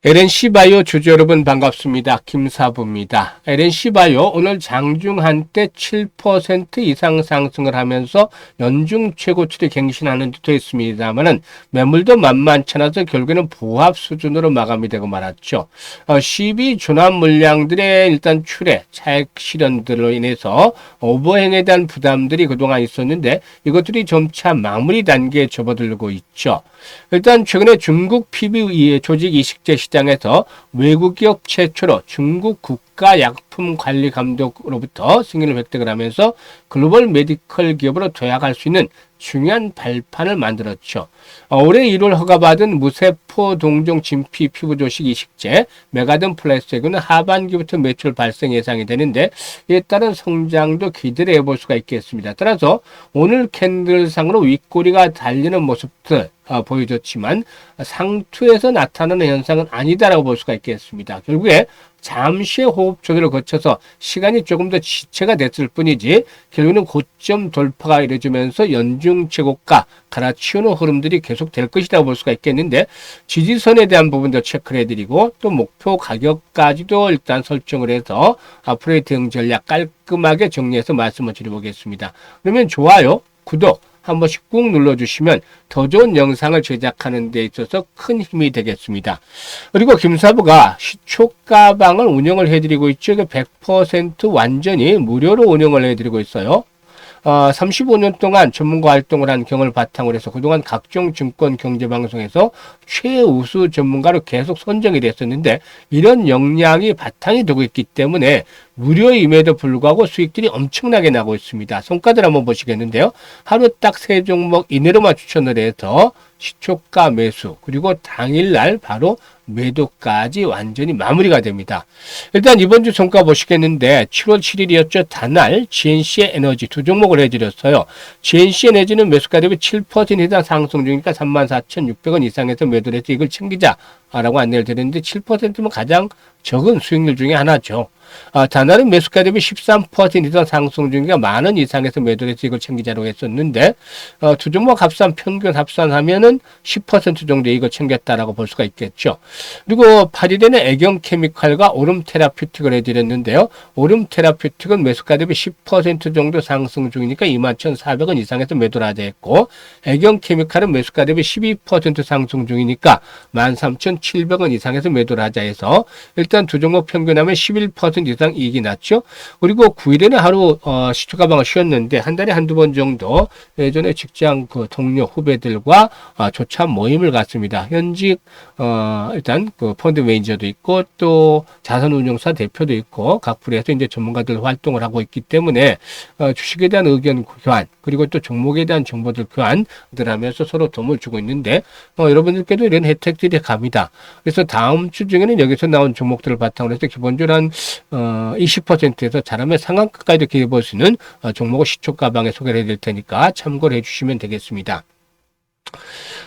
LNC바이오 주주 여러분 반갑습니다. 김사부입니다. LNC바이오 오늘 장중 한때 7% 이상 상승을 하면서 연중 최고치를 갱신하는 듯 했습니다만은 매물도 만만치 않아서 결국에는 보합 수준으로 마감이 되고 말았죠. 12 준합 물량들의 일단 출해, 차액 실현들로 인해서 오버행에 대한 부담들이 그동안 있었는데 이것들이 점차 마무리 단계에 접어들고 있죠. 일단 최근에 중국 PB의 조직 이식제 시장에서 외국 기업 최초로 중국 국가약품관리감독으로부터 승인을 획득을 하면서 글로벌 메디컬 기업으로 도약할 수 있는 중요한 발판을 만들었죠. 올해 1월 허가받은 무세포 동종 진피 피부 조식 이식제 메가든 플러스에는 하반기부터 매출 발생 예상이 되는데 이에 따른 성장도 기대를 해볼 수가 있겠습니다. 따라서 오늘 캔들상으로 윗꼬리가 달리는 모습들 보여줬지만 상투에서 나타나는 현상은 아니다라고 볼 수가 있겠습니다. 결국에 잠시의 호흡 조절을 거쳐서 시간이 조금 더 지체가 됐을 뿐이지 결국에는 고점 돌파가 이루어지면서 연중 최고가 갈아치우는 흐름들이 계속 될 것이라고 볼 수가 있겠는데 지지선에 대한 부분도 체크를 해드리고 또 목표 가격까지도 일단 설정을 해서 앞으로의 대응 전략 깔끔하게 정리해서 말씀을 드려보겠습니다. 그러면 좋아요, 구독 한 번씩 꾹 눌러주시면 더 좋은 영상을 제작하는 데 있어서 큰 힘이 되겠습니다. 그리고 김사부가 시초가방을 운영을 해드리고 있죠. 100% 완전히 무료로 운영을 해드리고 있어요. 35년 동안 전문가 활동을 한 경험을 바탕으로 해서 그동안 각종 증권 경제방송에서 최우수 전문가로 계속 선정이 됐었는데 이런 역량이 바탕이 되고 있기 때문에 무료임에도 불구하고 수익들이 엄청나게 나고 있습니다. 성과들 한번 보시겠는데요. 하루 딱 3종목 이내로만 추천을 해서 시초가 매수 그리고 당일날 바로 매도까지 완전히 마무리가 됩니다. 일단 이번 주 성과 보시겠는데 7월 7일이었죠. 단날 GNC 에너지 두 종목을 해드렸어요. GNC 에너지는 매수가 대비 7% 이상 상승 중이니까 34,600원 이상에서 매도를 해서 이걸 챙기자라고 안내를 드렸는데 7%면 가장 적은 수익률 중에 하나죠. 단날은 매수가 대비 13% 이상 상승 중이니까 10,000원 이상에서 매도를 해서 이걸 챙기자고 했었는데 두 종목 평균 합산하면은 10% 정도 이걸 챙겼다라고 볼 수가 있겠죠. 그리고 8일에는 애경케미칼과 오름테라퓨틱을 해드렸는데요. 오름테라퓨틱은 매수가 대비 10% 정도 상승 중이니까 21,400원 이상에서 매도를 하자 했고 애경케미칼은 매수가 대비 12% 상승 중이니까 13,700원 이상에서 매도를 하자 해서 일단 두 종목 평균하면 11% 이상 이익이 났죠. 그리고 9일에는 하루 시초가방을 쉬었는데 한 달에 한두 번 정도 예전에 직장 동료 후배들과 조차 모임을 갖습니다. 현직 일단 펀드 매니저도 있고 또 자산운용사 대표도 있고 각 분야에서 이제 전문가들 활동을 하고 있기 때문에 주식에 대한 의견 교환 그리고 또 종목에 대한 정보들 교환들 하면서 서로 도움을 주고 있는데 여러분들께도 이런 혜택들이 갑니다. 그래서 다음 주 중에는 여기서 나온 종목들을 바탕으로 해서 기본적으로 한 20%에서 잘하면 상한가까지도 기대해 볼 수 있는 종목을 시초가방에 소개를 해드릴 테니까 참고를 해주시면 되겠습니다.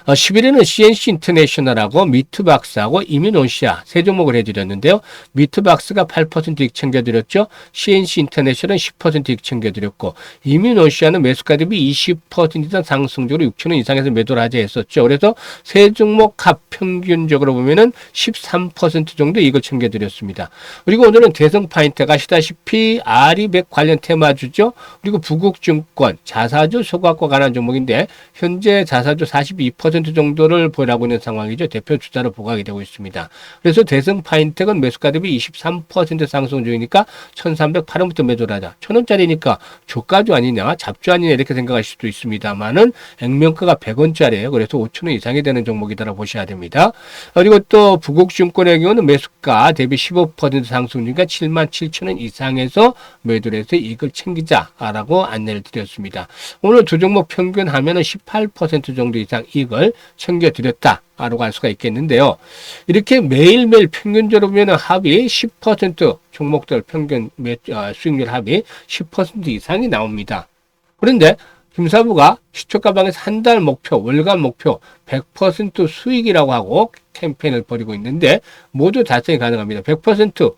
10일에는 CNC 인터내셔널하고 미트박스하고 이민온시아 세 종목을 해드렸는데요. 미트박스가 8% 이익 챙겨드렸죠. CNC 인터내셔널은 10% 이익 챙겨드렸고 이민온시아는 매수가 대비 20% 이상 상승적으로 6,000원 이상에서 매도를 하자 했었죠. 그래서 세 종목 합 평균적으로 보면은 13% 정도 이익을 챙겨드렸습니다. 그리고 오늘은 대성파인텍 아시다시피 아리백 관련 테마주죠. 그리고 부국증권 자사주 소각과 관한 종목인데 현재 자사주 42% 정도를 보유하고 있는 상황이죠. 대표 주자로 부각이 되고 있습니다. 그래서 대성파인텍은 매수가 대비 23% 상승 중이니까 1,308원부터 매도를 하자. 1,000원짜리니까 조가주 아니냐 잡주 아니냐 이렇게 생각하실 수도 있습니다만은 액면가가 100원짜리예요. 그래서 5,000원 이상이 되는 종목이다라고 보셔야 됩니다. 그리고 또 부국증권의 경우는 매수가 대비 15% 상승 중이니까 77,000원 이상에서 매도를 해서 이익을 챙기자라고 안내를 드렸습니다. 오늘 두 종목 평균하면은 18% 정도 이상 이익을 챙겨드렸다라고 할 수가 있겠는데요. 이렇게 매일매일 평균적으로 보면 합이 10% 종목들 평균 수익률 합이 10% 이상이 나옵니다. 그런데 김사부가 시초가방에서 한 달 목표, 월간 목표 100% 수익이라고 하고 캠페인을 벌이고 있는데 모두 달성이 가능합니다. 100%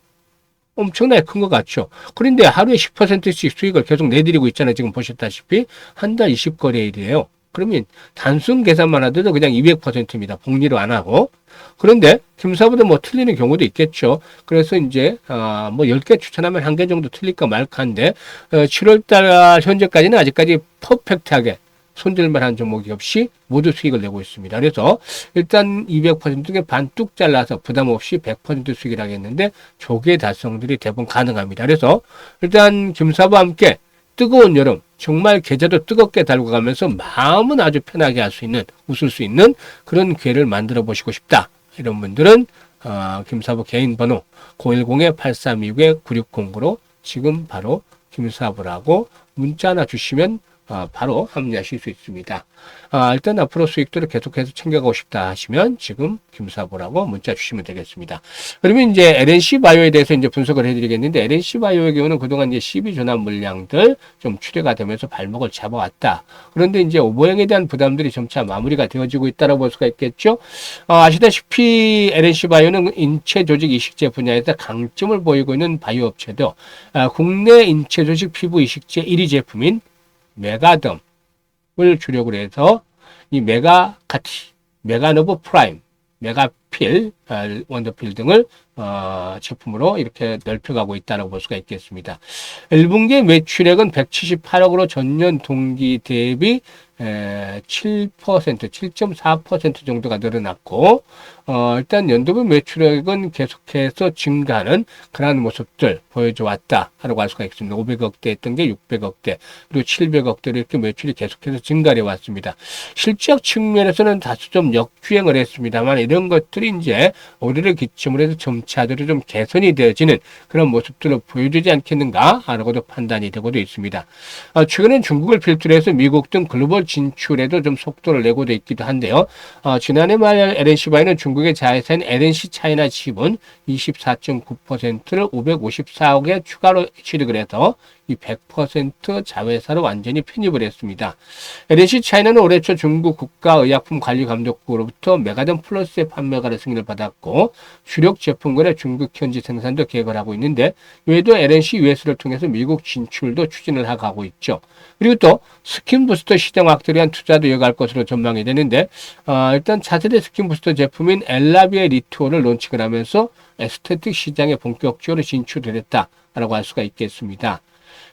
엄청나게 큰 것 같죠. 그런데 하루에 10%씩 수익을 계속 내드리고 있잖아요. 지금 보셨다시피 한 달 20거래일이에요. 그러면 단순 계산만 하더라도 그냥 200%입니다. 복리로 안 하고. 그런데 김사보다 뭐 틀리는 경우도 있겠죠. 그래서 이제 뭐 10개 추천하면 1개 정도 틀릴까 말까인데 7월달 현재까지는 아직까지 퍼펙트하게 손질만한 종목이 없이 모두 수익을 내고 있습니다. 그래서 일단 200% 중에 반 뚝 잘라서 부담 없이 100% 수익을 하겠는데 조개 달성들이 대부분 가능합니다. 그래서 일단 김사부와 함께 뜨거운 여름, 정말 계좌도 뜨겁게 달고 가면서 마음은 아주 편하게 할 수 있는, 웃을 수 있는 그런 기회를 만들어 보시고 싶다. 이런 분들은 김사부 개인 번호 010-8326-9609로 지금 바로 김사부라고 문자 하나 주시면 바로 합류하실 수 있습니다. 일단 앞으로 수익들을 계속해서 챙겨가고 싶다 하시면 지금 김사부라고 문자 주시면 되겠습니다. 그러면 이제 LNC 바이오에 대해서 이제 분석을 해드리겠는데, LNC 바이오의 경우는 그동안 이제 12 전환 물량들 좀 출회가 되면서 발목을 잡아왔다. 그런데 이제 오보행에 대한 부담들이 점차 마무리가 되어지고 있다고 볼 수가 있겠죠. 아시다시피 LNC 바이오는 인체 조직 이식제 분야에서 강점을 보이고 있는 바이오 업체도 국내 인체 조직 피부 이식제 1위 제품인 메가덤을 주력으로 해서 이 메가카티, 메가노브 프라임, 메가필, 원더필 등을 제품으로 이렇게 넓혀가고 있다고 볼 수가 있겠습니다. 1분기 매출액은 178억으로 전년 동기 대비 7%, 7.4% 정도가 늘어났고, 일단 연도분 매출액은 계속해서 증가하는 그러한 모습들 보여줘 왔다라고 할 수가 있습니다. 500억대 했던 게 600억대, 그리고 700억대로 이렇게 매출이 계속해서 증가해 왔습니다. 실적 측면에서는 다소 좀 역주행을 했습니다만, 이런 것들이 이제 올해를 기점으로 해서 점차적으로 좀 개선이 되어지는 그런 모습들을 보여주지 않겠는가라고도 판단이 되고도 있습니다. 최근엔 중국을 필두로 해서 미국 등 글로벌 진출에도 좀 속도를 내고도 있기도 한데요. 지난해 말 LNC바이오는 중국의 자회사인 LNC 차이나 지분 24.9%를 554억에 추가로 취득을 해서 이 100% 자회사로 완전히 편입을 했습니다. LNC 차이나는 올해 초 중국 국가의약품관리감독부로부터 메가덤 플러스의 판매가를 승인을 받았고, 주력 제품군의 중국 현지 생산도 계획을 하고 있는데, 외에도 LNC US를 통해서 미국 진출도 추진을 하고 있죠. 그리고 또 스킨부스터 시장 확대를 위한 투자도 이어갈 것으로 전망이 되는데, 일단 차세대 스킨부스터 제품인 엘라비의 리투어를 론칭을 하면서 에스테틱 시장에 본격적으로 진출을 했다라고 할 수가 있겠습니다.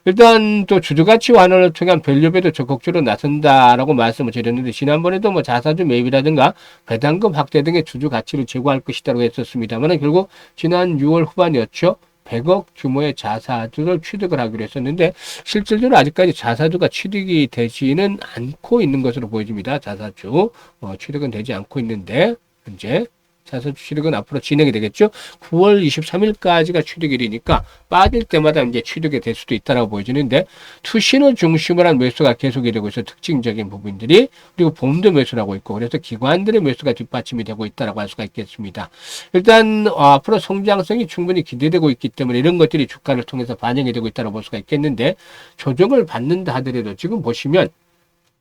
일단 또 주주가치 완화를 통한 밸류배도 적극적으로 나선다라고 말씀을 드렸는데, 지난번에도 뭐 자사주 매입이라든가 배당금 확대 등의 주주가치를 제고할 것이라고 했었습니다만, 결국 지난 6월 후반이었죠. 100억 규모의 자사주를 취득을 하기로 했었는데, 실질적으로 아직까지 자사주가 취득이 되지는 않고 있는 것으로 보여집니다. 자사주 취득은 되지 않고 있는데, 현재 자사주 취득은 앞으로 진행이 되겠죠. 9월 23일까지가 취득일이니까 빠질 때마다 이제 취득이 될 수도 있다고 보여지는데, 투신을 중심으로 한 매수가 계속이 되고 있어 특징적인 부분들이, 그리고 봄도 매수를 하고 있고, 그래서 기관들의 매수가 뒷받침이 되고 있다고 할 수가 있겠습니다. 일단 앞으로 성장성이 충분히 기대되고 있기 때문에 이런 것들이 주가를 통해서 반영이 되고 있다고 볼 수가 있겠는데, 조정을 받는다 하더라도 지금 보시면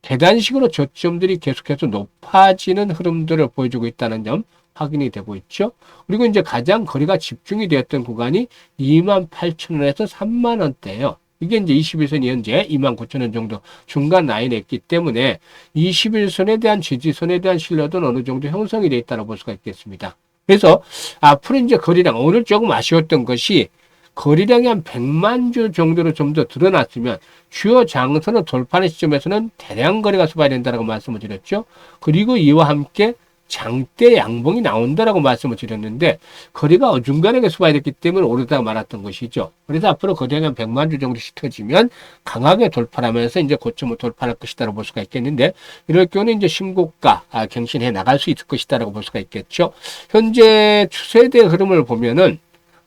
계단식으로 저점들이 계속해서 높아지는 흐름들을 보여주고 있다는 점 확인이 되고 있죠. 그리고 이제 가장 거리가 집중이 되었던 구간이 28,000원에서 3만원대예요. 이게 이제 21선이 현재 29,000원 정도 중간 라인에 있기 때문에 21선에 대한 지지선에 대한 신뢰도는 어느 정도 형성이 되어 있다고 볼 수가 있겠습니다. 그래서 앞으로 이제 거리량, 오늘 조금 아쉬웠던 것이 거리량이 한 100만 주 정도로 좀 더 드러났으면 주요 장선을 돌파하는 시점에서는 대량 거래가 수반이 된다고 말씀을 드렸죠. 그리고 이와 함께 장대 양봉이 나온다라고 말씀을 드렸는데, 거리가 어중간하게 수반됐기 때문에 오르다가 말았던 것이죠. 그래서 앞으로 거리량이 한 100만 주 정도씩 터지면 강하게 돌파하면서 이제 고점을 돌파할 것이다라고 볼 수가 있겠는데, 이럴 경우는 이제 신고가 갱신해 나갈 수 있을 것이다라고 볼 수가 있겠죠. 현재 추세대 흐름을 보면은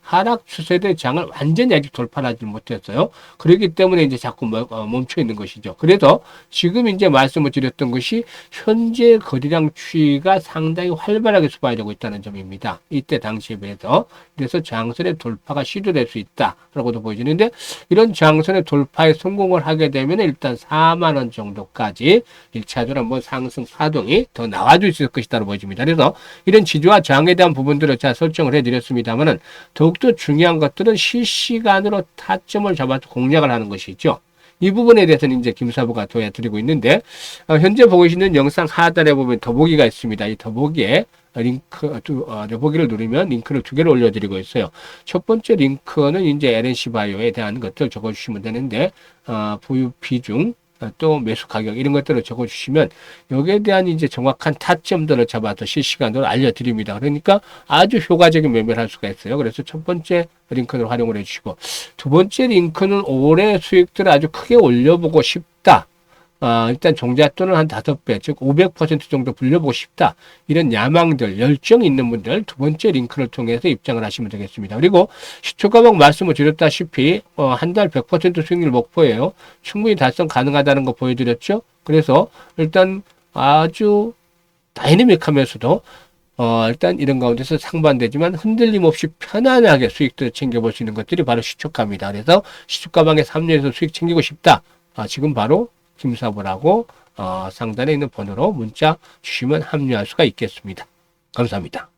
하락 추세대 장을 완전히 아직 돌파하지 못했어요. 그렇기 때문에 이제 자꾸 멈춰 있는 것이죠. 그래서 지금 이제 말씀을 드렸던 것이 현재 거래량 추이가 상당히 활발하게 수반이 되고 있다는 점입니다. 이때 당시에 비해서. 그래서 장선의 돌파가 시도될 수 있다라고도 보여지는데, 이런 장선의 돌파에 성공을 하게 되면 일단 4만원 정도까지 1차적으로 한번 상승 파동이 더 나와줄 수 있을 것이다라고 보여집니다. 그래서 이런 지지와 저항에 대한 부분들을 제가 설정을 해드렸습니다만은, 더욱더 중요한 것들은 실시간으로 타점을 잡아서 공략을 하는 것이죠. 이 부분에 대해서는 이제 김사부가 도와드리고 있는데, 현재 보고 계시는 영상 하단에 보면 더보기가 있습니다. 이 더보기에 더보기를 누르면 링크를 두 개를 올려드리고 있어요. 첫 번째 링크는 이제 LNC 바이오에 대한 것들 적어주시면 되는데, 보유 비중, 또 매수 가격 이런 것들을 적어주시면 여기에 대한 이제 정확한 타점들을 잡아서 실시간으로 알려드립니다. 그러니까 아주 효과적인 매매를 할 수가 있어요. 그래서 첫 번째 링크를 활용을 해주시고, 두 번째 링크는 올해 수익들을 아주 크게 올려보고 싶다. 일단 종잣돈을 한 5배, 즉 500% 정도 불려보고 싶다. 이런 야망들, 열정이 있는 분들 두 번째 링크를 통해서 입장을 하시면 되겠습니다. 그리고 시초가방 말씀을 드렸다시피 한 달 100% 수익률 목표예요. 충분히 달성 가능하다는 거 보여드렸죠. 그래서 일단 아주 다이내믹하면서도 일단 이런 가운데서 상반되지만 흔들림 없이 편안하게 수익들을 챙겨볼 수 있는 것들이 바로 시초가입니다. 그래서 시초가방에 참여해서 수익 챙기고 싶다. 지금 바로 김사부라고 상단에 있는 번호로 문자 주시면 합류할 수가 있겠습니다. 감사합니다.